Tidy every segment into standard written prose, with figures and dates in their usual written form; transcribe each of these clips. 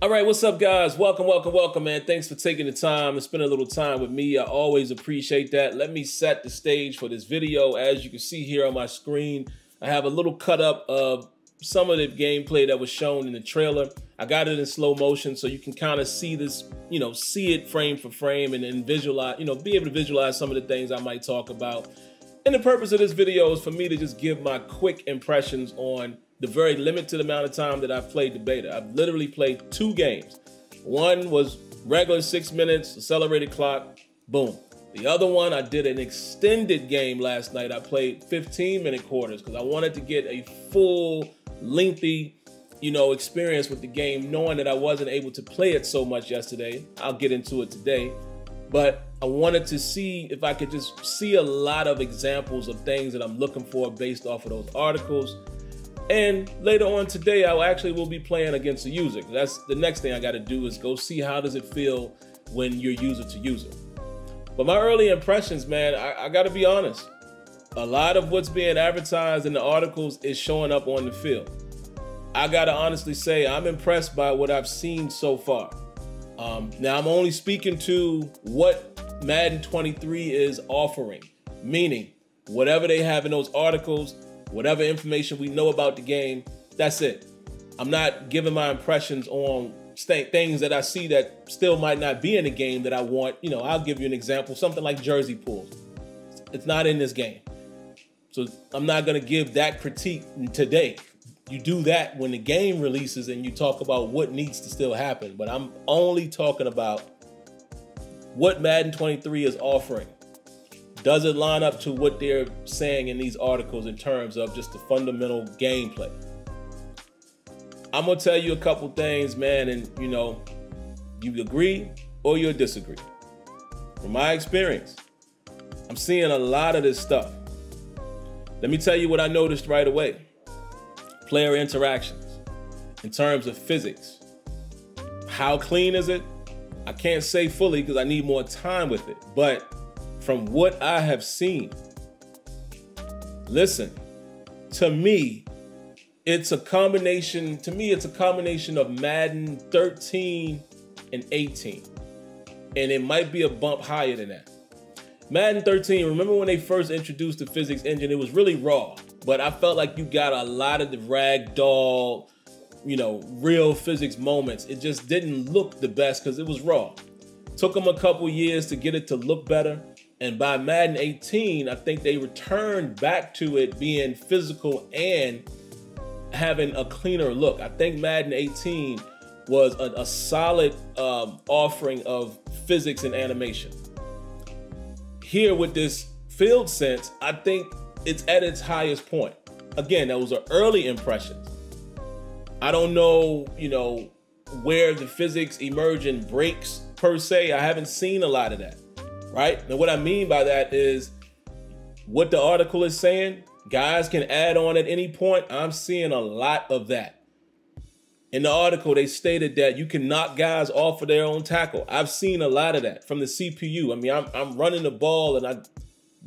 All right, what's up, guys? Welcome, man. Thanks for taking the time to spend a little time with me. I always appreciate that. Let me set the stage for this video. As you can see here on my screen, I have a little cut up of some of the gameplay that was shown in the trailer. I got it in slow motion so you can kind of see this, see it frame for frame and then visualize, be able to visualize some of the things I might talk about. And the purpose of this video is for me to just give my quick impressions on the very limited amount of time that I've played the beta. I've literally played 2 games. One was regular 6 minutes, accelerated clock, boom. The other one, I did an extended game last night. I played 15-minute quarters because I wanted to get a full, lengthy, experience with the game, knowing that I wasn't able to play it so much yesterday. I'll get into it today. But I wanted to see if I could just see a lot of examples of things that I'm looking for based off of those articles. And later on today, I will be playing against a user. That's the next thing I got to do, is go see how does it feel when you're user to user. But my early impressions, man, I got to be honest. A lot of what's being advertised in the articles is showing up on the field. I got to honestly say I'm impressed by what I've seen so far. Now, I'm only speaking to what Madden 23 is offering, meaning whatever they have in those articles, whatever information we know about the game, that's it. I'm not giving my impressions on things that I see that still might not be in the game that I want. I'll give you an example, something like jersey pulls. It's not in this game. So I'm not going to give that critique today. You do that when the game releases and you talk about what needs to still happen. But I'm only talking about what Madden 23 is offering. Does it line up to what they're saying in these articles in terms of just the fundamental gameplay? I'm going to tell you a couple things, man, and you agree or you disagree. From my experience, I'm seeing a lot of this stuff. Let me tell you what I noticed right away. Player interactions in terms of physics. How clean is it? I can't say fully because I need more time with it, but from what I have seen, listen, to me, it's a combination of Madden 13 and 18. And it might be a bump higher than that. Madden 13, remember when they first introduced the physics engine, it was really raw, but I felt like you got a lot of the ragdoll, real physics moments. It just didn't look the best because it was raw. Took them a couple years to get it to look better. And by Madden 18, I think they returned back to it being physical and having a cleaner look. I think Madden 18 was a solid offering of physics and animation. Here with this field sense, I think it's at its highest point. Again, those are early impressions. I don't know, where the physics emerging breaks per se. I haven't seen a lot of that. Right? And what I mean by that is what the article is saying, guys can add on at any point. I'm seeing a lot of that. In the article, they stated that you can knock guys off of their own tackle. I've seen a lot of that from the CPU. I mean, I'm running the ball and I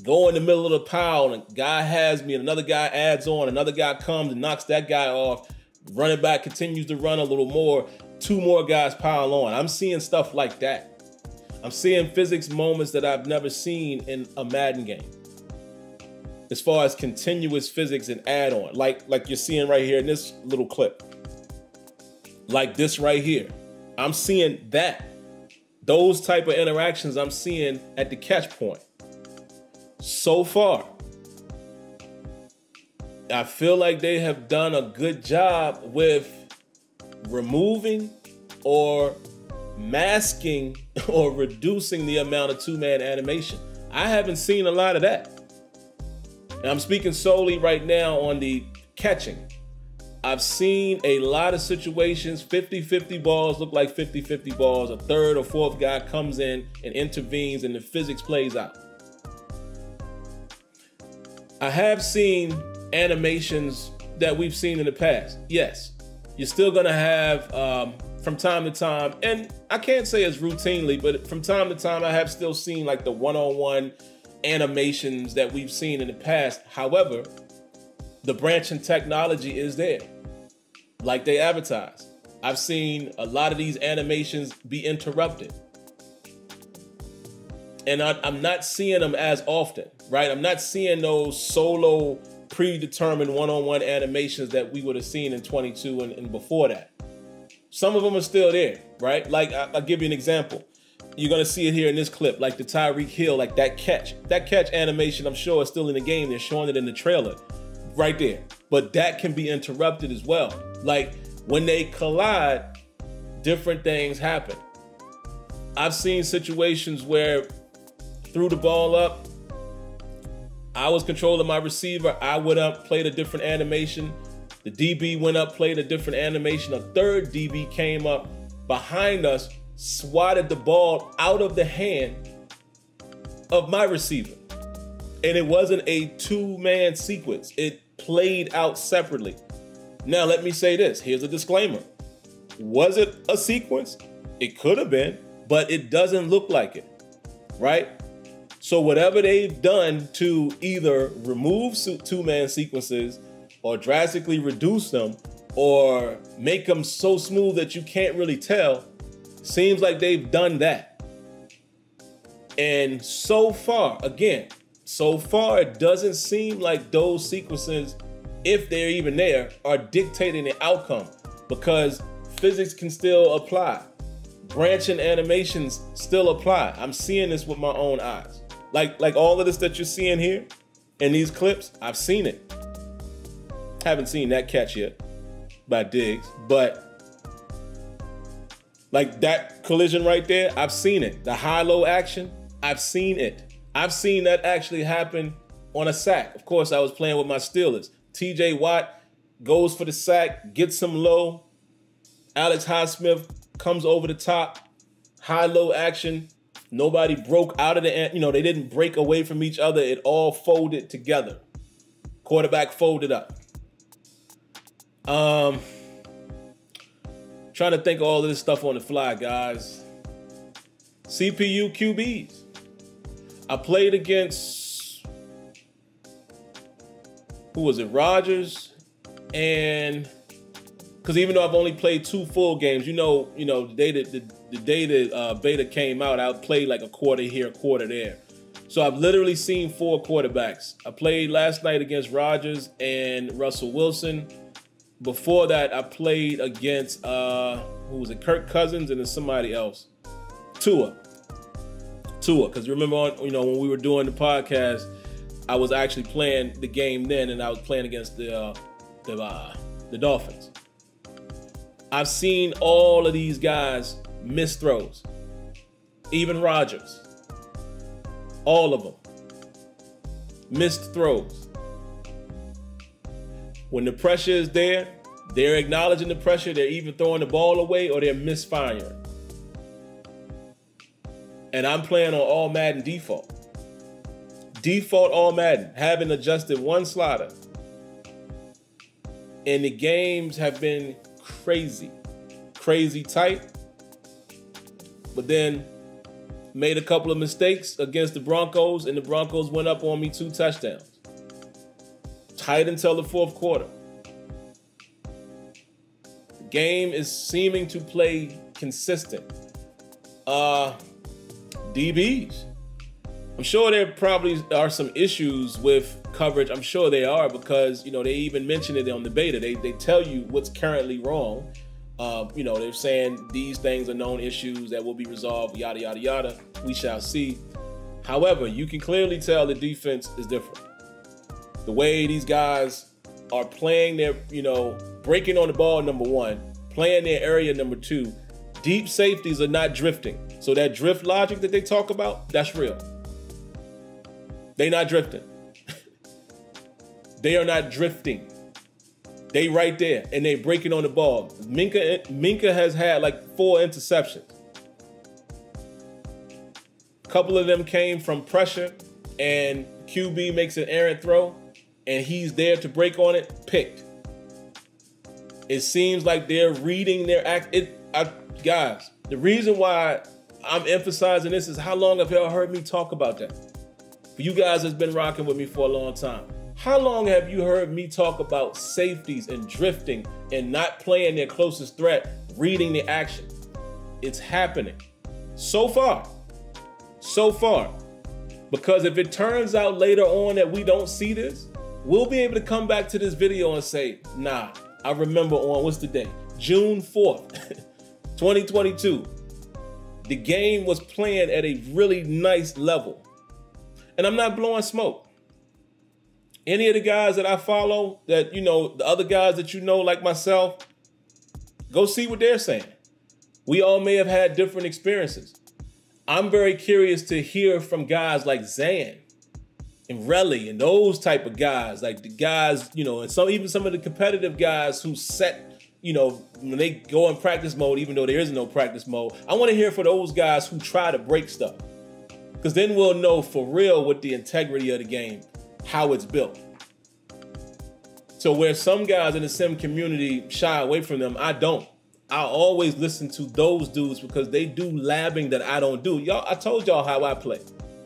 go in the middle of the pile and a guy has me and another guy adds on, another guy comes and knocks that guy off. Running back continues to run a little more. 2 more guys pile on. I'm seeing stuff like that. I'm seeing physics moments that I've never seen in a Madden game. As far as continuous physics and add-on, like you're seeing right here in this little clip. Like this right here. I'm seeing that. Those type of interactions I'm seeing at the catch point. So far, I feel like they have done a good job with removing or masking or reducing the amount of 2-man animation. I haven't seen a lot of that. And I'm speaking solely right now on the catching. I've seen a lot of situations, 50-50 balls look like 50-50 balls. A third or fourth guy comes in and intervenes and the physics plays out. I have seen animations that we've seen in the past. Yes, you're still gonna have from time to time, and I can't say it's routinely, but from time to time I have still seen like the one-on-one animations that we've seen in the past. However, the branch in technology is there, like they advertise. I've seen a lot of these animations be interrupted. And I'm not seeing them as often, right? I'm not seeing those solo predetermined one-on-one animations that we would have seen in 22 and before that. Some of them are still there, right? Like, I'll give you an example. You're gonna see it here in this clip, like the Tyreek Hill, like that catch. That catch animation, I'm sure, is still in the game. They're showing it in the trailer, right there. But that can be interrupted as well. Like, when they collide, different things happen. I've seen situations where threw the ball up, I was controlling my receiver, I went up, played a different animation. The DB went up, played a different animation. A third DB came up behind us, swatted the ball out of the hand of my receiver. And it wasn't a two-man sequence. It played out separately. Now, let me say this. Here's a disclaimer. Was it a sequence? It could have been, but it doesn't look like it, right? So whatever they've done to either remove two-man sequences or drastically reduce them or make them so smooth that you can't really tell, seems like they've done that. And so far, again, it doesn't seem like those sequences, if they're even there, are dictating the outcome, because physics can still apply. Branching animations still apply. I'm seeing this with my own eyes. Like all of this that you're seeing here in these clips, I've seen it. Haven't seen that catch yet by Diggs, but like that collision right there, I've seen it. The high-low action, I've seen it. I've seen that actually happen on a sack. Of course, I was playing with my Steelers. TJ Watt goes for the sack, gets him low. Alex Highsmith comes over the top, high-low action. Nobody broke out of the, they didn't break away from each other. It all folded together. Quarterback folded up. Trying to think of all of this stuff on the fly, guys. CPU QBs. I played against, who was it? Rodgers, and because even though I've only played 2 full games, the day that beta came out, I played like a quarter here, a quarter there. So I've literally seen 4 quarterbacks. I played last night against Rodgers and Russell Wilson. Before that, I played against, who was it? Kirk Cousins and then somebody else. Tua, because remember when we were doing the podcast, I was actually playing the game then, and I was playing against the Dolphins. I've seen all of these guys miss throws. Even Rodgers. All of them. Missed throws. When the pressure is there, they're acknowledging the pressure, they're either throwing the ball away or they're misfiring. And I'm playing on all Madden default. Default all Madden, having adjusted 1 slider. And the games have been crazy tight. But then made a couple of mistakes against the Broncos, and the Broncos went up on me 2 touchdowns. Tight until the 4th quarter. The game is seeming to play consistent. DBs. I'm sure there probably are some issues with coverage. I'm sure they are, because they even mention it on the beta. They tell you what's currently wrong. They're saying these things are known issues that will be resolved, yada, yada, yada. We shall see. However, you can clearly tell the defense is different. The way these guys are playing their, breaking on the ball, number 1, playing their area, number 2. Deep safeties are not drifting. So that drift logic that they talk about, that's real. They not drifting. They are not drifting. They right there, and they breaking on the ball. Minka has had like 4 interceptions. A couple of them came from pressure, and QB makes an errant throw, and he's there to break on it, picked. It seems like they're reading their act. Guys, the reason why I'm emphasizing this is, how long have y'all heard me talk about that? For you guys that's been rocking with me for a long time, How long have you heard me talk about safeties and drifting and not playing their closest threat, reading the action? It's happening. So far. Because if it turns out later on that we don't see this, we'll be able to come back to this video and say, nah, I remember on, what's the day? June 4th, 2022. The game was playing at a really nice level. And I'm not blowing smoke. Any of the guys that I follow, that, you know, the other guys that you know, like myself, go see what they're saying. We all may have had different experiences. I'm very curious to hear from guys like Zan and Relly and those type of guys, like the guys, you know, and even some of the competitive guys who set, you know, when they go in practice mode, even though there is no practice mode. I want to hear from those guys who try to break stuff, because then we'll know for real what the integrity of the game, how it's built. So where some guys in the sim community shy away from them, I don't. I always listen to those dudes because they do labbing that I don't do. Y'all, I told y'all how I play.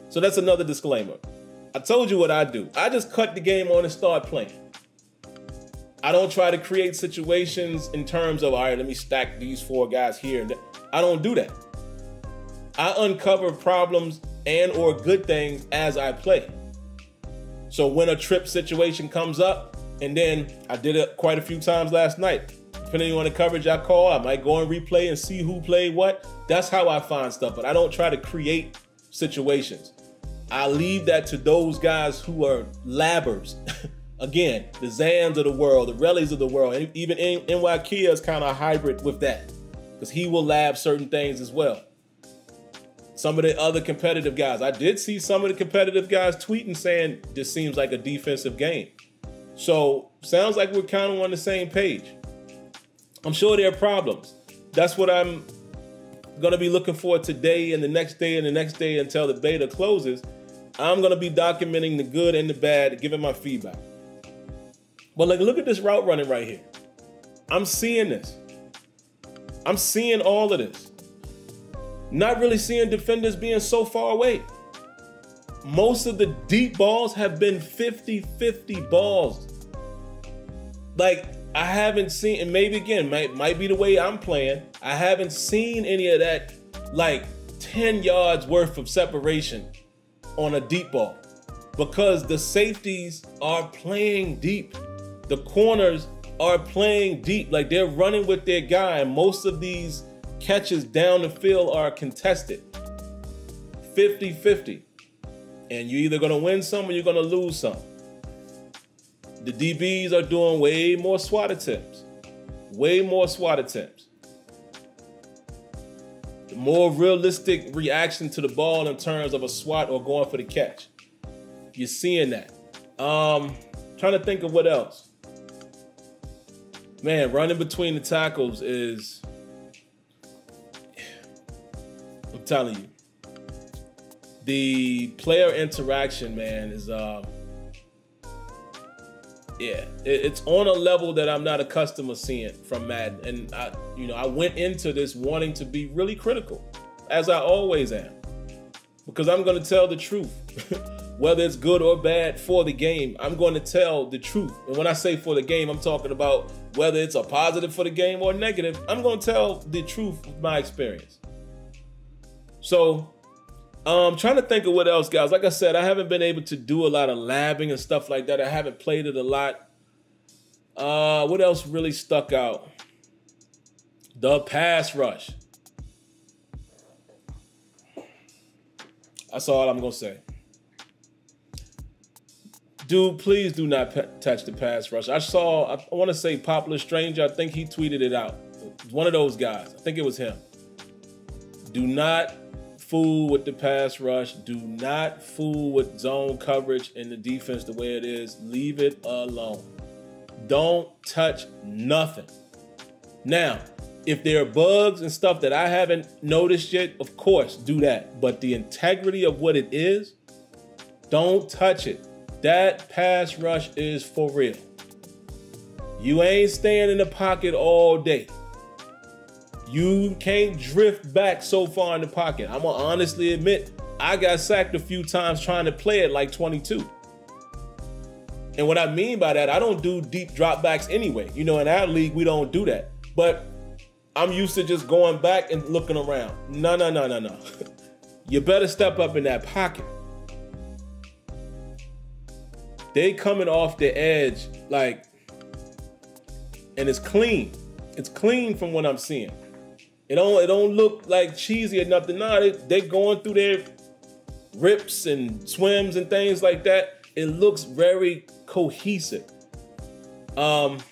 So that's another disclaimer. I told you what I do. I just cut the game on and start playing. I don't try to create situations in terms of, all right, let me stack these 4 guys here. I don't do that. I uncover problems and or good things as I play. So when a trip situation comes up, and then I did it quite a few times last night, depending on the coverage I call, I might go and replay and see who played what. That's how I find stuff, but I don't try to create situations. I leave that to those guys who are labbers. Again, the Zans of the world, the Rellies of the world, and even NY Kia is kind of hybrid with that, because he will lab certain things as well. Some of the other competitive guys, I did see some of the competitive guys tweeting saying this seems like a defensive game. So sounds like we're kind of on the same page. I'm sure there are problems. That's what I'm gonna be looking for today and the next day and the next day until the beta closes. I'm gonna be documenting the good and the bad, giving my feedback. But like, look at this route running right here. I'm seeing this. I'm seeing all of this. Not really seeing defenders being so far away. Most of the deep balls have been 50-50 balls. Like, I haven't seen, and maybe again, might be the way I'm playing, I haven't seen any of that, like 10 yards worth of separation on a deep ball, because the safeties are playing deep. The corners are playing deep. Like, they're running with their guy, and most of these catches down the field are contested. 50-50. And you're either gonna win some or you're gonna lose some. The DBs are doing way more SWAT attempts. Way more SWAT attempts. The more realistic reaction to the ball in terms of a SWAT or going for the catch. You're seeing that. Trying to think of what else. Man, running between the tackles is, I'm telling you, the player interaction, man, is yeah, it's on a level that I'm not accustomed to seeing from Madden. And I went into this wanting to be really critical, as I always am, because I'm going to tell the truth. Whether it's good or bad for the game, I'm going to tell the truth. And when I say for the game, I'm talking about whether it's a positive for the game or negative. I'm going to tell the truth of my experience. So trying to think of what else, guys. Like I said, I haven't been able to do a lot of labbing and stuff like that. I haven't played it a lot. What else really stuck out? The pass rush. That's all I'm going to say. Dude, please do not touch the pass rush. I want to say Popular Stranger. I think he tweeted it out. One of those guys. I think it was him. Do not fool with the pass rush. Do not fool with zone coverage and the defense the way it is. Leave it alone. Don't touch nothing. Now, if there are bugs and stuff that I haven't noticed yet, of course, do that. But the integrity of what it is, don't touch it. That pass rush is for real. You ain't staying in the pocket all day. You can't drift back so far in the pocket. I'm gonna honestly admit, I got sacked a few times trying to play it like 22. And what I mean by that, I don't do deep dropbacks anyway. You know, in our league, we don't do that. But I'm used to just going back and looking around. No. You better step up in that pocket. They coming off the edge, like, and it's clean. It's clean from what I'm seeing. It don't look like cheesy or nothing. Nah, they going through their rips and swims and things like that. It looks very cohesive. Blitzing.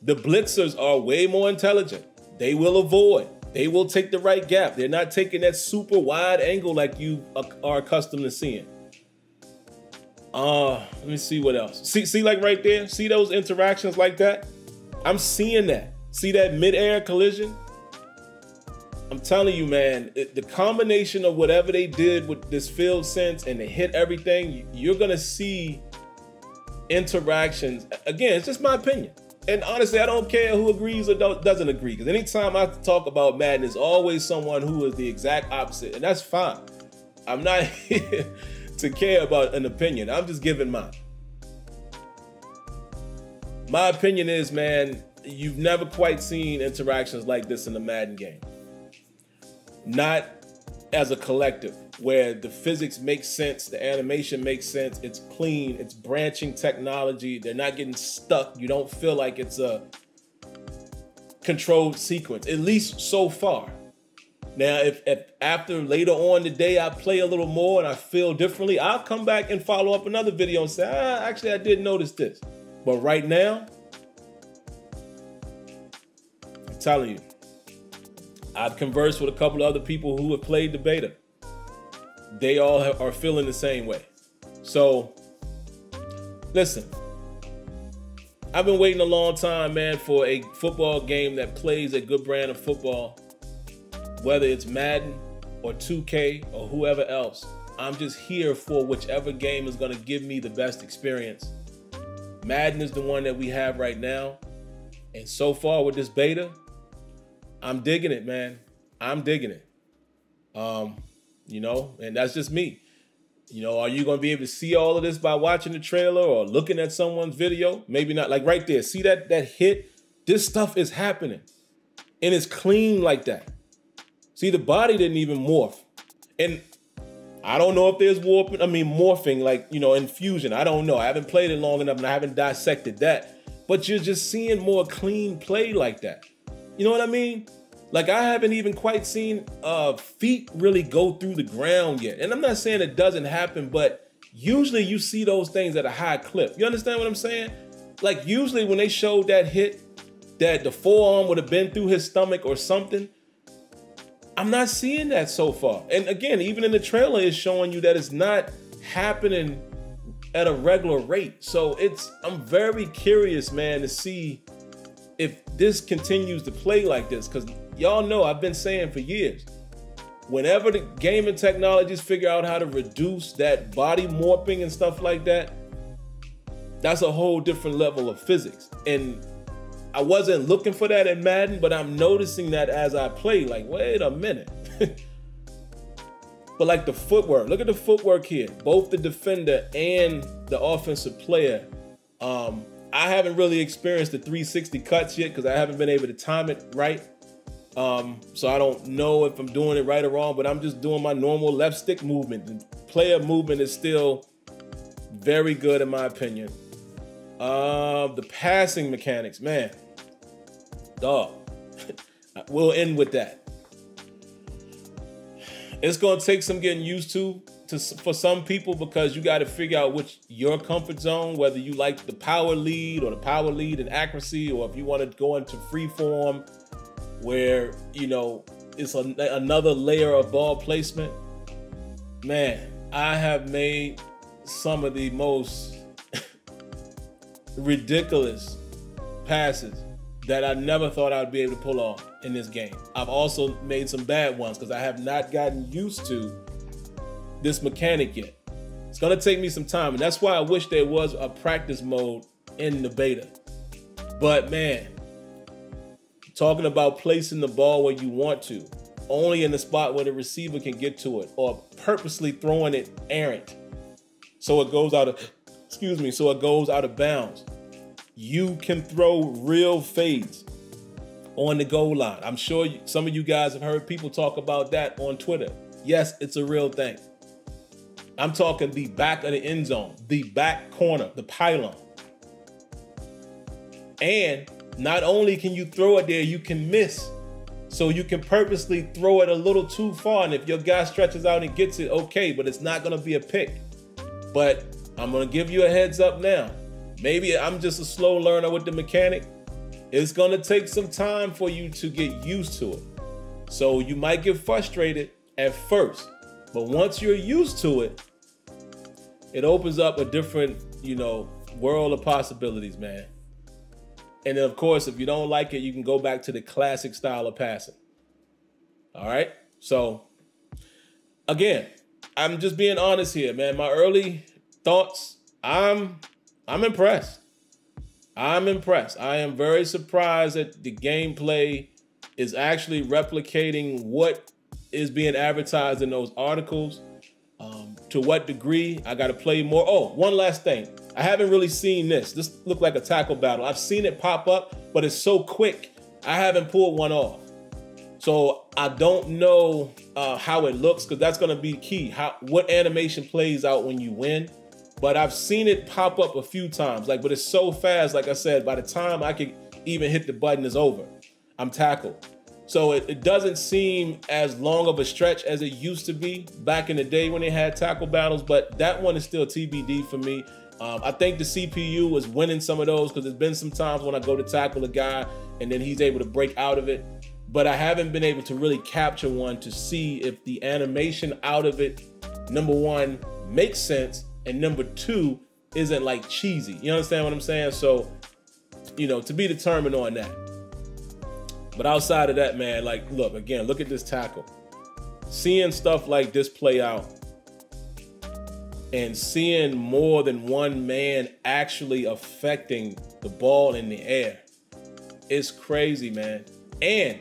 The blitzers are way more intelligent. They will avoid. They will take the right gap. They're not taking that super wide angle like you are accustomed to seeing. Let me see what else. See like right there? See those interactions like that? I'm seeing that. See that mid-air collision? I'm telling you, man, the combination of whatever they did with this field sense and they hit everything, you're going to see interactions. Again, it's just my opinion. And honestly, I don't care who agrees or doesn't agree, because anytime I talk about Madden, there's always someone who is the exact opposite, and that's fine. I'm not here to care about an opinion. I'm just giving mine. My opinion is, man, you've never quite seen interactions like this in the Madden game. Not as a collective, where the physics make sense, the animation makes sense, it's clean, it's branching technology, they're not getting stuck, you don't feel like it's a controlled sequence, at least so far. Now, if after later on today I play a little more and I feel differently, I'll come back and follow up another video and say, actually I did notice this. But right now, I'm telling you, I've conversed with a couple of other people who have played the beta. They all are feeling the same way. So, listen, I've been waiting a long time, man, for a football game that plays a good brand of football, whether it's Madden or 2K or whoever else. I'm just here for whichever game is going to give me the best experience. Madden is the one that we have right now. And so far with this beta, I'm digging it, man. I'm digging it. You know, and that's just me. You know, are you going to be able to see all of this by watching the trailer or looking at someone's video? Maybe not. Like right there, see that hit? This stuff is happening. And it's clean like that. See, the body didn't even morph. And I don't know if there's morphing, like, you know, infusion. I don't know. I haven't played it long enough and I haven't dissected that. But you're just seeing more clean play like that. You know what I mean? Like, I haven't even quite seen feet really go through the ground yet. And I'm not saying it doesn't happen, but usually you see those things at a high clip. You understand what I'm saying? Like, usually when they showed that hit, that the forearm would have been through his stomach or something, I'm not seeing that so far. And again, even in the trailer, it's showing you that it's not happening at a regular rate. So I'm very curious, man, to see if this continues to play like this, because y'all know I've been saying for years, whenever the gaming technologies figure out how to reduce that body morphing and stuff like that, that's a whole different level of physics. And I wasn't looking for that in Madden, but I'm noticing that as I play, like, wait a minute. But like the footwork, look at the footwork here. Both the defender and the offensive player. I haven't really experienced the 360 cuts yet because I haven't been able to time it right. So I don't know if I'm doing it right or wrong, but I'm just doing my normal left stick movement. The player movement is still very good in my opinion. The passing mechanics, man, dog. We'll end with that. It's gonna take some getting used to for some people, because you got to figure out which your comfort zone, whether you like the power lead or the power lead and accuracy, or if you want to go into free form where, you know, it's another layer of ball placement. Man, I have made some of the most ridiculous passes that I never thought I'd be able to pull off in this game. I've also made some bad ones because I have not gotten used to this mechanic yet. It's gonna take me some time, and that's why I wish there was a practice mode in the beta. But man, talking about placing the ball where you want to, only in the spot where the receiver can get to it, or purposely throwing it errant so it goes out of, so it goes out of bounds. You can throw real fades on the goal line. I'm sure some of you guys have heard people talk about that on Twitter. Yes, it's a real thing. I'm talking the back of the end zone, the back corner, the pylon. And not only can you throw it there, you can miss. So you can purposely throw it a little too far. And if your guy stretches out and gets it, okay, but it's not gonna be a pick. But I'm gonna give you a heads up now. Maybe I'm just a slow learner with the mechanic. It's gonna take some time for you to get used to it. So you might get frustrated at first, but once you're used to it, it opens up a different, world of possibilities, man. And then of course, if you don't like it, you can go back to the classic style of passing. All right. So again, I'm just being honest here, man. My early thoughts, I'm impressed. I'm impressed. I am very surprised that the gameplay is actually replicating what is being advertised in those articles. To what degree? I got to play more. Oh, one last thing. I haven't really seen this. This looked like a tackle battle. I've seen it pop up, but it's so quick. I haven't pulled one off. So I don't know how it looks, because that's going to be key. What animation plays out when you win. But I've seen it pop up a few times, but it's so fast. Like I said, by the time I can even hit the button, it's over. I'm tackled. So it doesn't seem as long of a stretch as it used to be back in the day when they had tackle battles, but that one is still TBD for me. I think the CPU was winning some of those, because there's been some times when I go to tackle a guy and then he's able to break out of it. But I haven't been able to really capture one to see if the animation out of it, number one, makes sense, and number two, isn't like cheesy. You understand what I'm saying? So, to be determined on that. But outside of that, man, look at this tackle. Seeing stuff like this play out and seeing more than one man actually affecting the ball in the air, it's crazy, man. And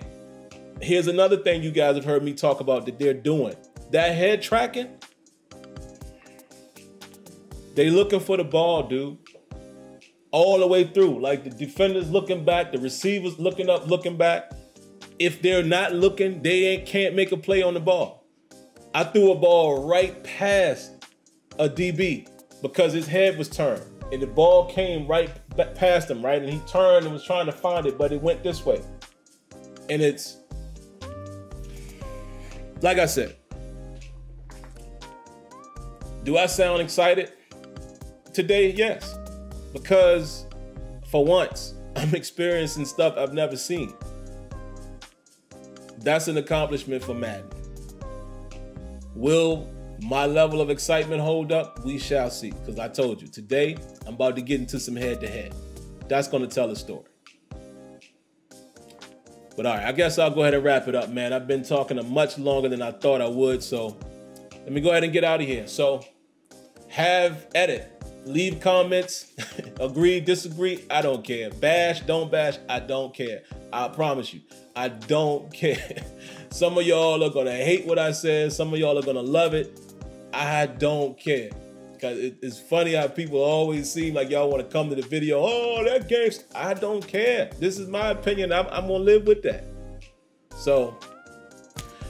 here's another thing you guys have heard me talk about that they're doing. That head tracking, they looking for the ball, dude. All the way through, like the defenders looking back, the receivers looking up, looking back. If they're not looking, they can't make a play on the ball. I threw a ball right past a DB because his head was turned, and the ball came right past him, right? And he turned and was trying to find it, but it went this way. And it's, like I said, do I sound excited today? Yes. Because for once, I'm experiencing stuff I've never seen. That's an accomplishment for Madden. Will my level of excitement hold up? We shall see. Because I told you, today, I'm about to get into some head-to-head. That's going to tell a story. But all right, I guess I'll go ahead and wrap it up, man. I've been talking much longer than I thought I would, so let me go ahead and get out of here. So, have at it. Leave comments, agree, disagree, I don't care. Bash, don't bash, I don't care. I promise you, I don't care. Some of y'all are gonna hate what I said. Some of y'all are gonna love it. I don't care. Because it's funny how people always seem like y'all wanna come to the video, oh, that game's, I don't care. This is my opinion, I'm gonna live with that. So,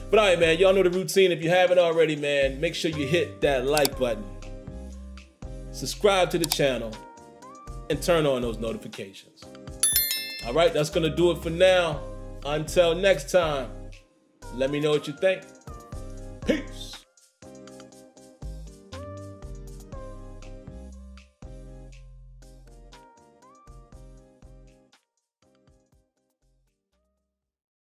but all right, man, y'all know the routine. If you haven't already, man, make sure you hit that like button. Subscribe to the channel and turn on those notifications. All right, that's gonna do it for now. Until next time, let me know what you think. Peace.